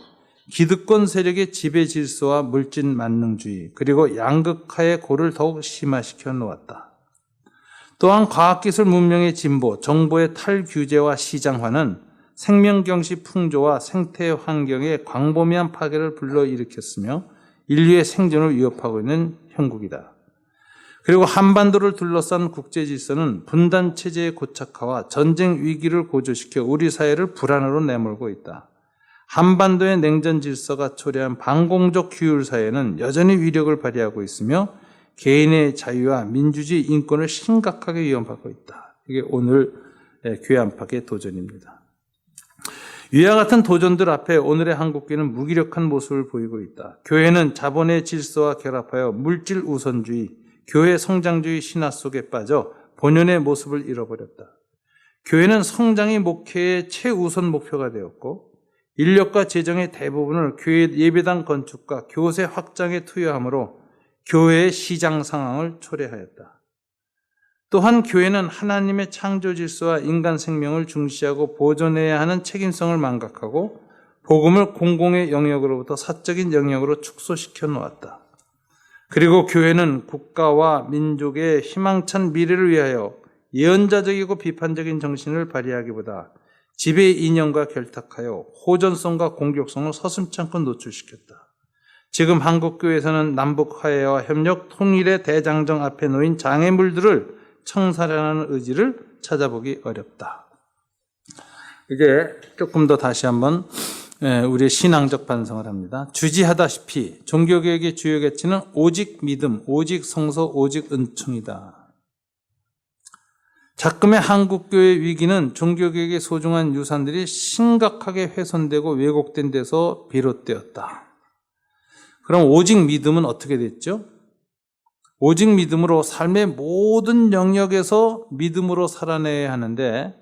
기득권 세력의 지배 질서와 물질 만능주의 그리고 양극화의 고를 더욱 심화시켜 놓았다. 또한 과학기술 문명의 진보, 정보의 탈규제와 시장화는 생명경시 풍조와 생태 환경의 광범위한 파괴를 불러일으켰으며 인류의 생존을 위협하고 있는 형국이다. 그리고 한반도를 둘러싼 국제질서는 분단체제의 고착화와 전쟁 위기를 고조시켜 우리 사회를 불안으로 내몰고 있다. 한반도의 냉전 질서가 초래한 반공적 규율 사회는 여전히 위력을 발휘하고 있으며 개인의 자유와 민주주의 인권을 심각하게 위협하고 있다. 이게 오늘 교회 안팎의 도전입니다. 위와 같은 도전들 앞에 오늘의 한국교회는 무기력한 모습을 보이고 있다. 교회는 자본의 질서와 결합하여 물질 우선주의, 교회 성장주의 신화 속에 빠져 본연의 모습을 잃어버렸다. 교회는 성장이 목회의 최우선 목표가 되었고 인력과 재정의 대부분을 교회 예배당 건축과 교세 확장에 투여함으로 교회의 시장 상황을 초래하였다. 또한 교회는 하나님의 창조 질서와 인간 생명을 중시하고 보존해야 하는 책임성을 망각하고 복음을 공공의 영역으로부터 사적인 영역으로 축소시켜 놓았다. 그리고 교회는 국가와 민족의 희망찬 미래를 위하여 예언자적이고 비판적인 정신을 발휘하기보다 지배 이념과 결탁하여 호전성과 공격성을 서슴지 않고 노출시켰다. 지금 한국교회에서는 남북 화해와 협력, 통일의 대장정 앞에 놓인 장애물들을 청산하는 의지를 찾아보기 어렵다. 이게 조금 더 다시 한번 우리의 신앙적 반성을 합니다. 주지하다시피 종교개혁의 주요 가치는 오직 믿음, 오직 성서, 오직 은총이다. 작금의 한국교회 위기는 종교개혁의 소중한 유산들이 심각하게 훼손되고 왜곡된 데서 비롯되었다. 그럼 오직 믿음은 어떻게 됐죠? 오직 믿음으로 삶의 모든 영역에서 믿음으로 살아내야 하는데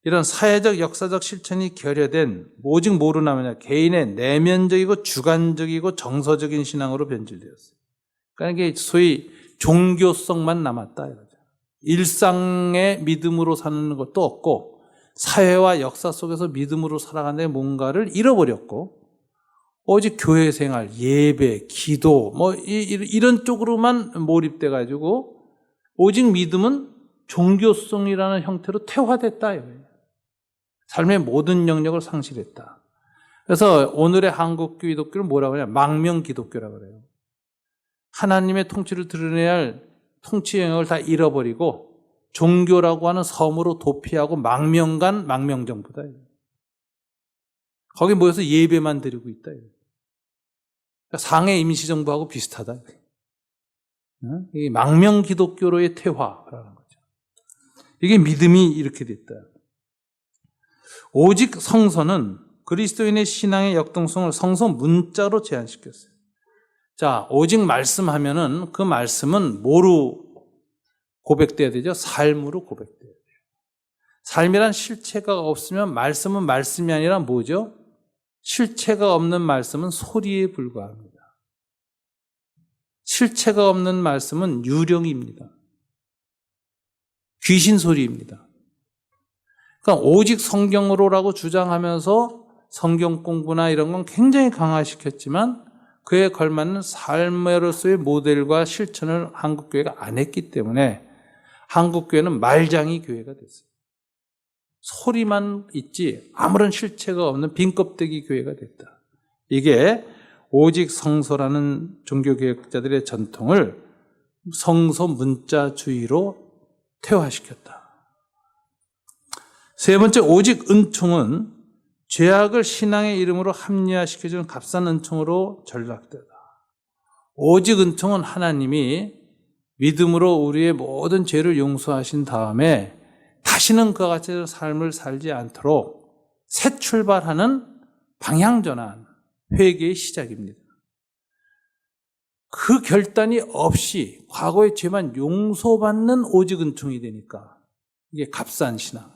이런 사회적 역사적 실천이 결여된 오직 뭐로 남았냐? 개인의 내면적이고 주관적이고 정서적인 신앙으로 변질되었어요. 그러니까 이게 소위 종교성만 남았다 이거죠. 일상의 믿음으로 사는 것도 없고 사회와 역사 속에서 믿음으로 살아가는 뭔가를 잃어버렸고 오직 교회 생활, 예배, 기도 이런 쪽으로만 몰입돼 가지고 오직 믿음은 종교성이라는 형태로 퇴화됐다 이거예요. 삶의 모든 영역을 상실했다. 그래서 오늘의 한국 기독교를 뭐라고 하냐? 망명 기독교라고 그래요. 하나님의 통치를 드러내야 할 통치 영역을 다 잃어버리고 종교라고 하는 섬으로 도피하고 망명간 망명정부다. 거기 모여서 예배만 드리고 있다. 그러니까 상해 임시정부하고 비슷하다. 이 망명 기독교로의 퇴화라는 거죠. 이게 믿음이 이렇게 됐다. 오직 성서는 그리스도인의 신앙의 역동성을 성서 문자로 제한시켰어요. 자, 오직 말씀하면은 그 말씀은 뭐로 고백돼야 되죠? 삶으로 고백돼야 돼요. 삶이란 실체가 없으면 말씀은 말씀이 아니라 뭐죠? 실체가 없는 말씀은 소리에 불과합니다. 실체가 없는 말씀은 유령입니다. 귀신 소리입니다. 그러니까 오직 성경으로라고 주장하면서 성경 공부나 이런 건 굉장히 강화시켰지만 그에 걸맞는 삶으로서의 모델과 실천을 한국교회가 안 했기 때문에 한국교회는 말장이 교회가 됐어요. 소리만 있지 아무런 실체가 없는 빈껍데기 교회가 됐다. 이게 오직 성서라는 종교개혁자들의 전통을 성서 문자주의로 퇴화시켰다. 세 번째, 오직 은총은 죄악을 신앙의 이름으로 합리화시켜주는 값싼 은총으로 전락되다. 오직 은총은 하나님이 믿음으로 우리의 모든 죄를 용서하신 다음에 다시는 그와 같이 삶을 살지 않도록 새 출발하는 방향전환, 회개의 시작입니다. 그 결단이 없이 과거의 죄만 용서받는 오직 은총이 되니까 이게 값싼 신앙.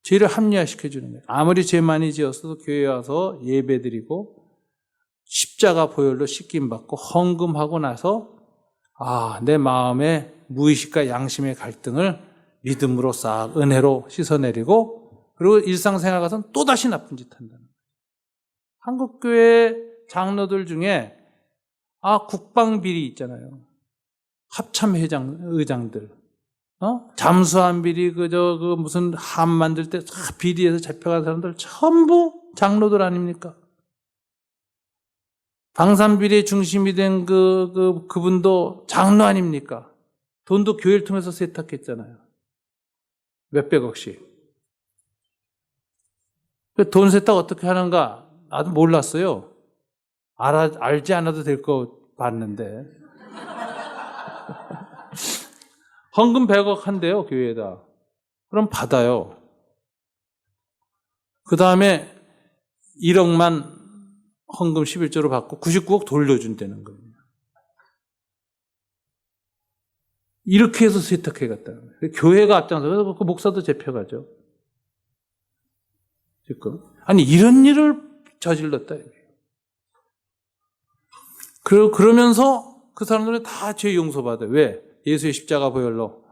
죄를 합리화시켜주는 거예요. 아무리 죄 많이 지었어도 교회에 와서 예배드리고 십자가 보혈로 씻김받고 헌금하고 나서 내 마음의 무의식과 양심의 갈등을 믿음으로 싹 은혜로 씻어내리고 그리고 일상생활 가서는 또다시 나쁜 짓 한다는 거예요. 한국교회 장로들 중에 국방비리 있잖아요. 합참회장, 의장들. 잠수함 비리, 무슨 함 만들 때 비리에서 잡혀간 사람들 전부 장로들 아닙니까? 방산 비리의 중심이 된 그분도 장로 아닙니까? 돈도 교회를 통해서 세탁했잖아요. 몇백억씩. 돈 세탁 어떻게 하는가? 나도 몰랐어요. 알지 않아도 될 거 봤는데. 헌금 100억 한대요, 교회에다. 그럼 받아요. 그 다음에 1억만 헌금 11조로 받고 99억 돌려준다는 거예요. 이렇게 해서 세탁해 갔다는 거예요. 교회가 앞장서서 그 목사도 잡혀가죠. 지금. 아니, 이런 일을 저질렀다. 그러면서 그 사람들은 다 죄 용서받아요. 왜? 예수의 십자가 보혈로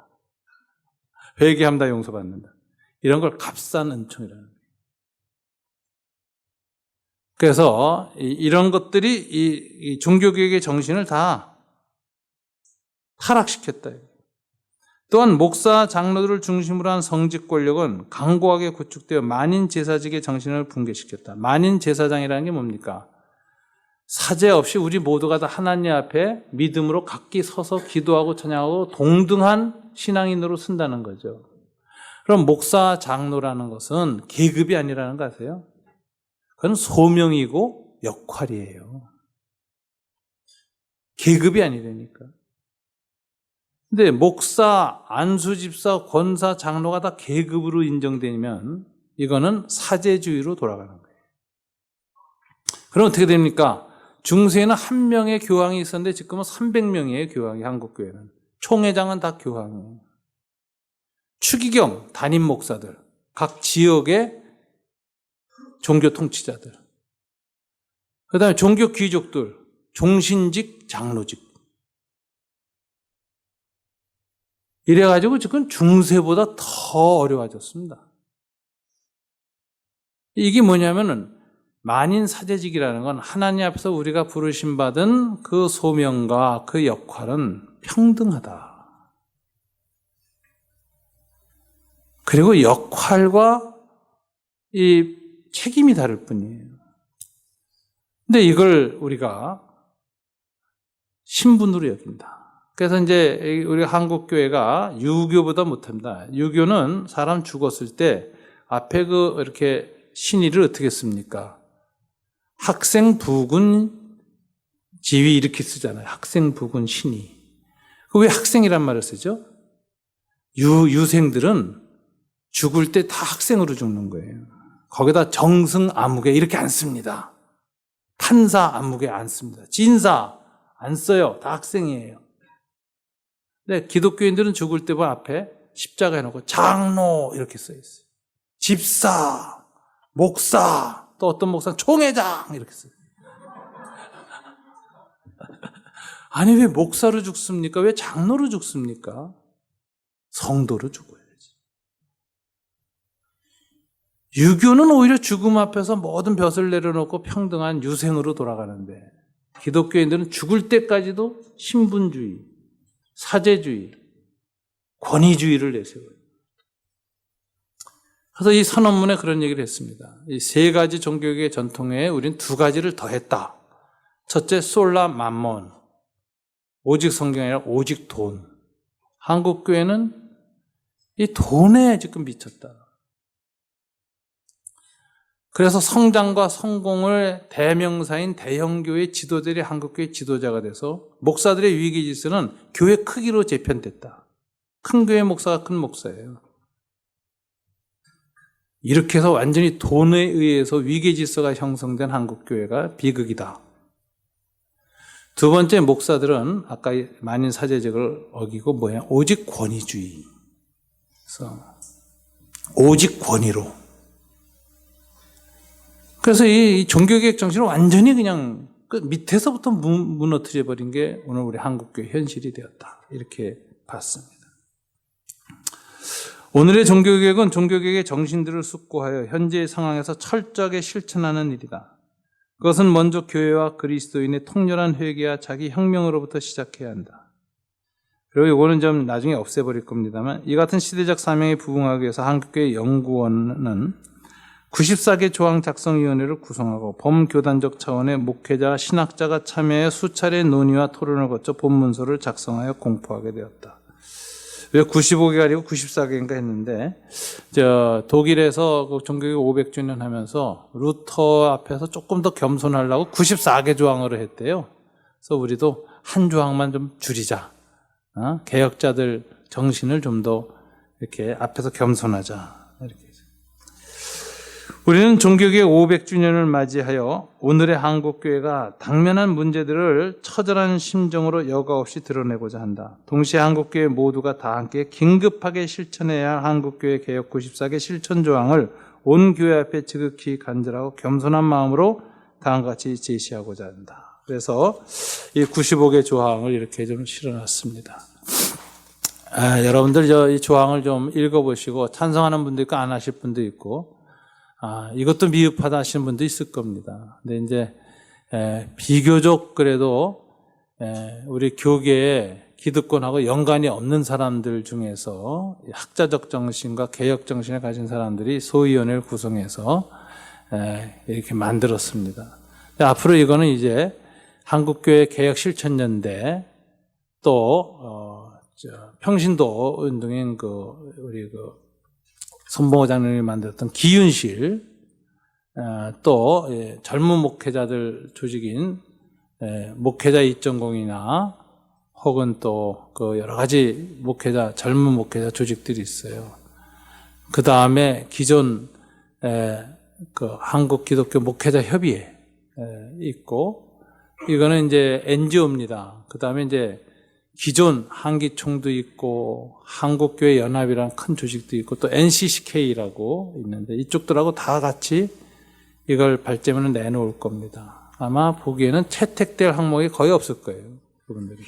회개하면 다 용서받는다. 이런 걸 값싼 은총이라는 거예요. 그래서 이런 것들이 이 종교개혁의 정신을 다 타락시켰다. 또한 목사, 장로들을 중심으로 한 성직 권력은 강고하게 구축되어 만인 제사직의 정신을 붕괴시켰다. 만인 제사장이라는 게 뭡니까? 사제 없이 우리 모두가 다 하나님 앞에 믿음으로 각기 서서 기도하고 찬양하고 동등한 신앙인으로 쓴다는 거죠. 그럼 목사, 장로라는 것은 계급이 아니라는 거 아세요? 그건 소명이고 역할이에요. 계급이 아니라니까. 근데 목사, 안수집사, 권사, 장로가 다 계급으로 인정되면 이거는 사제주의로 돌아가는 거예요. 그럼 어떻게 됩니까? 중세에는 한 명의 교황이 있었는데 지금은 300명이에요, 교황이. 한국교회는. 총회장은 다 교황이에요. 추기경, 담임 목사들, 각 지역의 종교 통치자들. 그 다음에 종교 귀족들, 종신직, 장로직. 이래가지고 지금 중세보다 더 어려워졌습니다. 이게 뭐냐면은 만인 사제직이라는 건 하나님 앞에서 우리가 부르심 받은 그 소명과 그 역할은 평등하다. 그리고 역할과 이 책임이 다를 뿐이에요. 근데 이걸 우리가 신분으로 여긴다. 그래서 이제 우리 한국 교회가 유교보다 못합니다. 유교는 사람 죽었을 때 앞에 이렇게 신의를 어떻게 씁니까? 학생 부군 지위 이렇게 쓰잖아요. 학생 부군 신의. 왜 학생이란 말을 쓰죠? 유생들은 죽을 때 다 학생으로 죽는 거예요. 거기다 정승 아무개 이렇게 안 씁니다. 판사 아무개 안 씁니다. 진사 안 써요. 다 학생이에요. 근데 기독교인들은 죽을 때 보면 앞에 십자가 해놓고 장로 이렇게 써 있어요. 집사, 목사, 또 어떤 목사는 총회장 이렇게 써요. 아니 왜 목사로 죽습니까? 왜 장로로 죽습니까? 성도로 죽어야지. 유교는 오히려 죽음 앞에서 모든 벼슬 내려놓고 평등한 유생으로 돌아가는데 기독교인들은 죽을 때까지도 신분주의, 사제주의, 권위주의를 내세워요. 그래서 이 선언문에 그런 얘기를 했습니다. 이 세 가지 종교계의 전통에 우리는 두 가지를 더했다. 첫째, 솔라 맘몬. 오직 성경이 아니라 오직 돈. 한국교회는 이 돈에 지금 미쳤다. 그래서 성장과 성공을 대명사인 대형교회 지도자들이 한국교회 지도자가 돼서 목사들의 위계질서는 교회 크기로 재편됐다. 큰 교회 목사가 큰 목사예요. 이렇게 해서 완전히 돈에 의해서 위계질서가 형성된 한국교회가 비극이다. 두 번째, 목사들은 아까 만인 사제직을 어기고 오직 권위주의. 그래서 오직 권위로. 그래서 이 종교개혁 정신을 완전히 그냥 밑에서부터 무너뜨려 버린 게 오늘 우리 한국교회 현실이 되었다. 이렇게 봤습니다. 오늘의 종교개혁은 종교개혁의 정신들을 숙고하여 현재의 상황에서 철저하게 실천하는 일이다. 그것은 먼저 교회와 그리스도인의 통렬한 회개와 자기 혁명으로부터 시작해야 한다. 그리고 이거는 좀 나중에 없애버릴 겁니다만 이 같은 시대적 사명에 부응하기 위해서 한국교회 연구원은 94개 조항 작성위원회를 구성하고 범교단적 차원의 목회자, 신학자가 참여해 수차례 논의와 토론을 거쳐 본문서를 작성하여 공포하게 되었다. 왜 95개가 아니고 94개인가 했는데 독일에서 그 종교개혁 500주년 하면서 루터 앞에서 조금 더 겸손하려고 94개 조항으로 했대요. 그래서 우리도 한 조항만 좀 줄이자. 개혁자들 정신을 좀 더 이렇게 앞에서 겸손하자. 이렇게. 우리는 종교개혁 500주년을 맞이하여 오늘의 한국교회가 당면한 문제들을 처절한 심정으로 여과 없이 드러내고자 한다. 동시에 한국교회 모두가 다 함께 긴급하게 실천해야 할 한국교회 개혁 94개 실천조항을 온 교회 앞에 지극히 간절하고 겸손한 마음으로 다음과 같이 제시하고자 한다. 그래서 이 95개 조항을 이렇게 좀 실어놨습니다. 여러분들 이 조항을 좀 읽어보시고 찬성하는 분도 있고 안 하실 분도 있고 이것도 미흡하다 하시는 분도 있을 겁니다. 근데 이제 비교적 그래도 우리 교계에 기득권하고 연관이 없는 사람들 중에서 학자적 정신과 개혁 정신을 가진 사람들이 소위원회를 구성해서 이렇게 만들었습니다. 앞으로 이거는 이제 한국교회 개혁 실천연대 또 평신도 운동인 우리 손봉호 장로님이 만들었던 기윤실, 또 젊은 목회자들 조직인 목회자 2.0이나 혹은 또 여러 가지 젊은 목회자 조직들이 있어요. 그 다음에 기존 한국 기독교 목회자 협의회 있고, 이거는 이제 NGO입니다. 그 다음에 이제 기존 한기총도 있고 한국교회 연합이라는 큰 조직도 있고 또 NCCK라고 있는데 이쪽들하고 다 같이 이걸 발제문을 내놓을 겁니다. 아마 보기에는 채택될 항목이 거의 없을 거예요. 그분들이.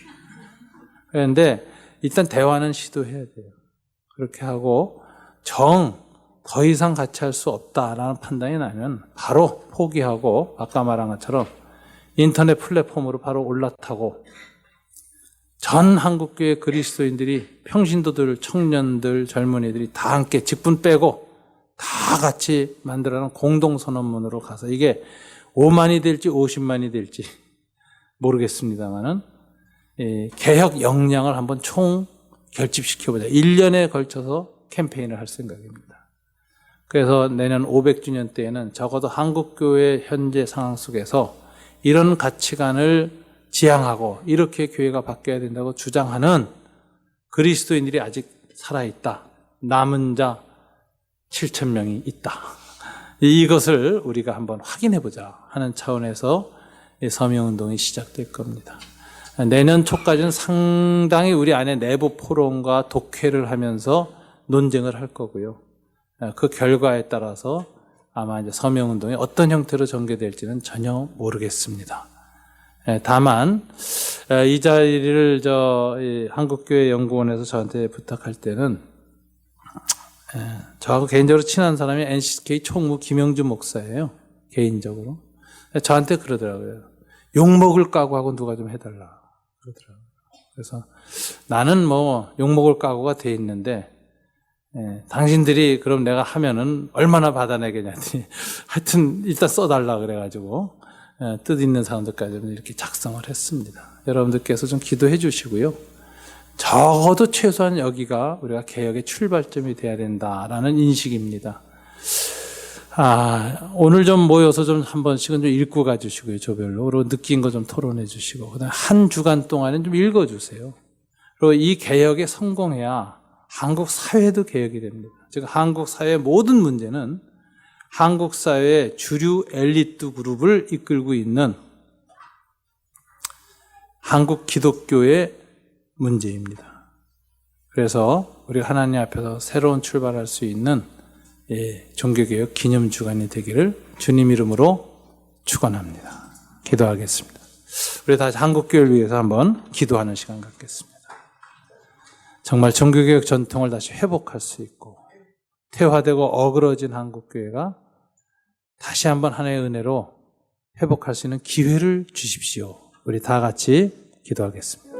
그런데 일단 대화는 시도해야 돼요. 그렇게 하고 더 이상 같이 할 수 없다라는 판단이 나면 바로 포기하고 아까 말한 것처럼 인터넷 플랫폼으로 바로 올라타고 전 한국교회 그리스도인들이 평신도들, 청년들, 젊은이들이 다 함께 직분 빼고 다 다 같이 만들어놓은 공동선언문으로 가서 이게 5만이 될지 50만이 될지 모르겠습니다만은 개혁 역량을 한번 총 결집시켜보자. 1년에 걸쳐서 캠페인을 할 생각입니다. 그래서 내년 500주년 때에는 적어도 한국교회 현재 상황 속에서 이런 가치관을 지향하고 이렇게 교회가 바뀌어야 된다고 주장하는 그리스도인들이 아직 살아있다. 남은 자 7,000명이 있다. 이것을 우리가 한번 확인해보자 하는 차원에서 서명운동이 시작될 겁니다. 내년 초까지는 상당히 우리 안에 내부 포럼과 독회를 하면서 논쟁을 할 거고요. 그 결과에 따라서 아마 이제 서명운동이 어떤 형태로 전개될지는 전혀 모르겠습니다. 다만 이 자리를 한국교회연구원에서 저한테 부탁할 때는 저하고 개인적으로 친한 사람이 NCK 총무 김영주 목사예요. 개인적으로. 저한테 그러더라고요. 욕먹을 각오하고 누가 좀 해달라 그러더라고요. 그래서 나는 뭐 욕먹을 각오가 돼 있는데 당신들이 그럼 내가 하면은 얼마나 받아내겠냐 했더니 하여튼 일단 써달라 그래가지고 뜻 있는 사람들까지 이렇게 작성을 했습니다. 여러분들께서 좀 기도해 주시고요. 적어도 최소한 여기가 우리가 개혁의 출발점이 돼야 된다라는 인식입니다. 오늘 좀 모여서 좀 한 번씩은 좀 읽고 가주시고요. 조별로. 그리고 느낀 거 좀 토론해 주시고. 그다음에 한 주간 동안은 좀 읽어주세요. 그리고 이 개혁에 성공해야 한국 사회도 개혁이 됩니다. 즉 한국 사회의 모든 문제는 한국 사회의 주류 엘리트 그룹을 이끌고 있는 한국 기독교의 문제입니다. 그래서 우리가 하나님 앞에서 새로운 출발할 수 있는 종교개혁 기념주간이 되기를 주님 이름으로 축원합니다. 기도하겠습니다. 우리 다시 한국교회를 위해서 한번 기도하는 시간 갖겠습니다. 정말 종교개혁 전통을 다시 회복할 수 있고 퇴화되고 어그러진 한국교회가 다시 한번 하나님의 은혜로 회복할 수 있는 기회를 주십시오. 우리 다 같이 기도하겠습니다.